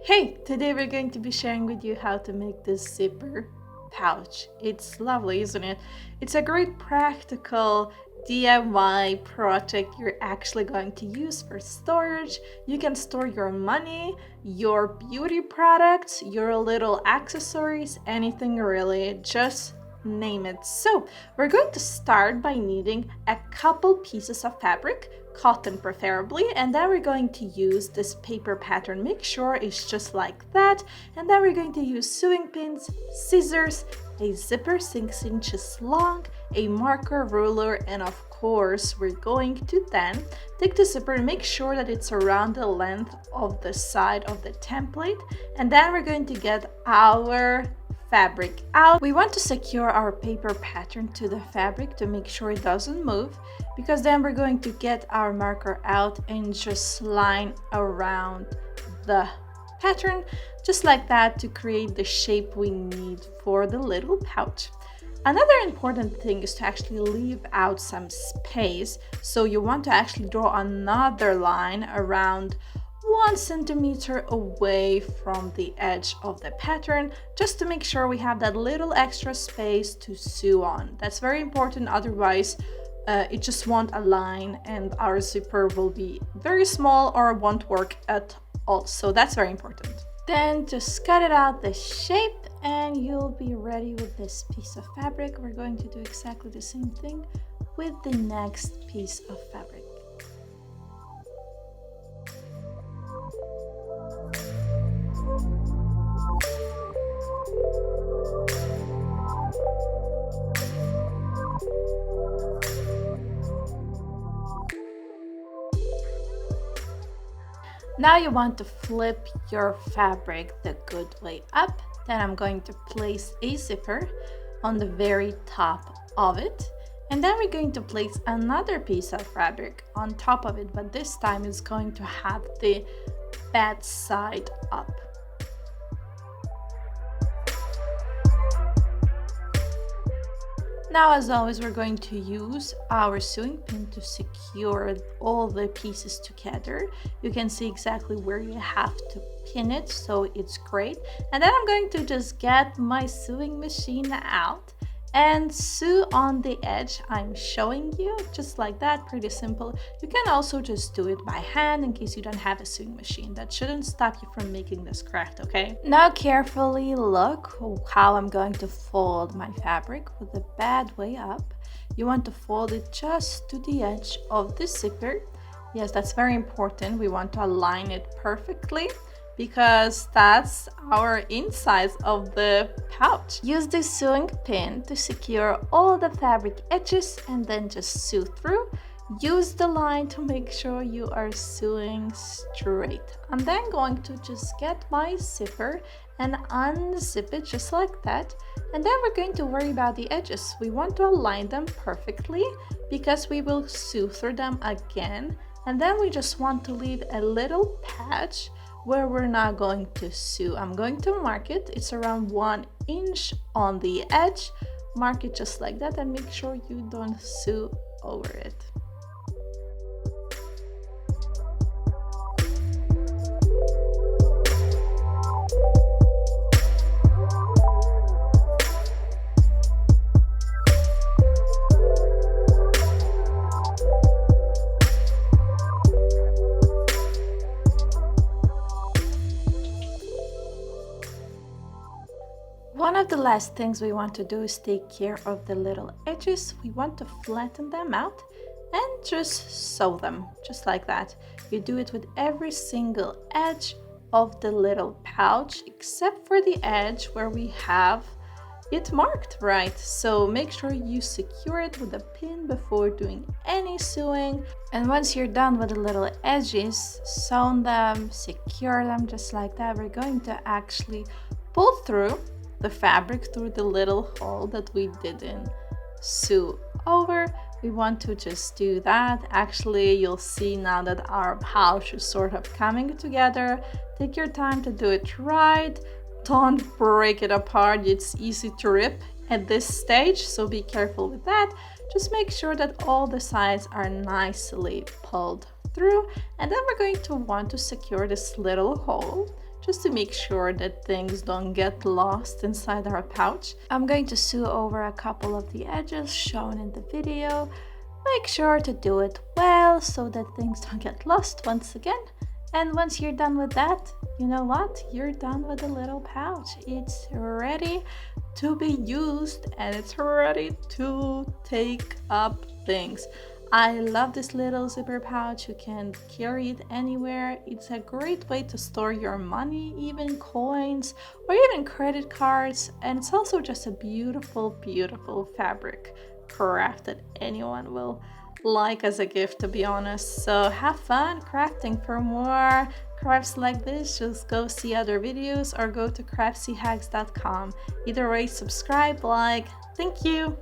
Hey, today we're going to be sharing with you how to make this zipper pouch. It's lovely, isn't it? It's a great practical DIY project you're actually going to use for storage. You can store your money, your beauty products, your little accessories, anything really. Just name it. So, we're going to start by needing a couple pieces of fabric, cotton preferably, and then we're going to use this paper pattern. Make sure it's just like that, and then we're going to use sewing pins, scissors, a zipper 6 inches long, a marker, ruler, and of course we're going to then take the zipper and make sure that it's around the length of the side of the template, and then we're going to get our fabric out. We want to secure our paper pattern to the fabric to make sure it doesn't move, because then we're going to get our marker out and just line around the pattern just like that to create the shape we need for the little pouch. Another important thing is to actually leave out some space, so you want to actually draw another line around 1 centimeter away from the edge of the pattern, just to make sure we have that little extra space to sew on. That's very important, otherwise it just won't align and our zipper will be very small or won't work at all. So that's very important. Then just cut it out the shape and you'll be ready with this piece of fabric. We're going to do exactly the same thing with the next piece of fabric. Now you want to flip your fabric the good way up. Then I'm going to place a zipper on the very top of it. And then we're going to place another piece of fabric on top of it, but this time it's going to have the bad side up. Now, as always, we're going to use our sewing pin to secure all the pieces together. You can see exactly where you have to pin it, so it's great. And then I'm going to just get my sewing machine out and sew on the edge I'm showing you, just like that. Pretty simple. You can also just do it by hand in case you don't have a sewing machine. That shouldn't stop you from making this correct, okay? Now carefully look how I'm going to fold my fabric with the bad way up. You want to fold it just to the edge of the zipper. Yes, that's very important. We want to align it perfectly, because that's our insides of the pouch. Use the sewing pin to secure all the fabric edges and then just sew through. Use the line to make sure you are sewing straight. I'm then going to just get my zipper and unzip it just like that. And then we're going to worry about the edges. We want to align them perfectly because we will sew through them again. And then we just want to leave a little patch where we're not going to sew. I'm going to mark it. It's around 1 inch on the edge. Mark it just like that and make sure you don't sew over it. One of the last things we want to do is take care of the little edges. We want to flatten them out and just sew them, just like that. You do it with every single edge of the little pouch, except for the edge where we have it marked right. So make sure you secure it with a pin before doing any sewing. And once you're done with the little edges, sew them, secure them just like that. We're going to actually pull through the fabric through the little hole that we didn't sew over. We want to just do that. Actually, you'll see now that our pouch is sort of coming together. Take your time to do it right. Don't break it apart. It's easy to rip at this stage, so be careful with that. Just make sure that all the sides are nicely pulled through, and then we're going to want to secure this little hole just to make sure that things don't get lost inside our pouch. I'm going to sew over a couple of the edges shown in the video. Make sure to do it well so that things don't get lost once again. And once you're done with that, you know what? You're done with the little pouch. It's ready to be used and it's ready to take up things. I love this little zipper pouch. You can carry it anywhere. It's a great way to store your money, even coins or even credit cards. And it's also just a beautiful, beautiful fabric craft that anyone will like as a gift, to be honest. So have fun crafting. For more crafts like this, just go see other videos or go to craftsyyhacks.com. Either way, subscribe, like. Thank you.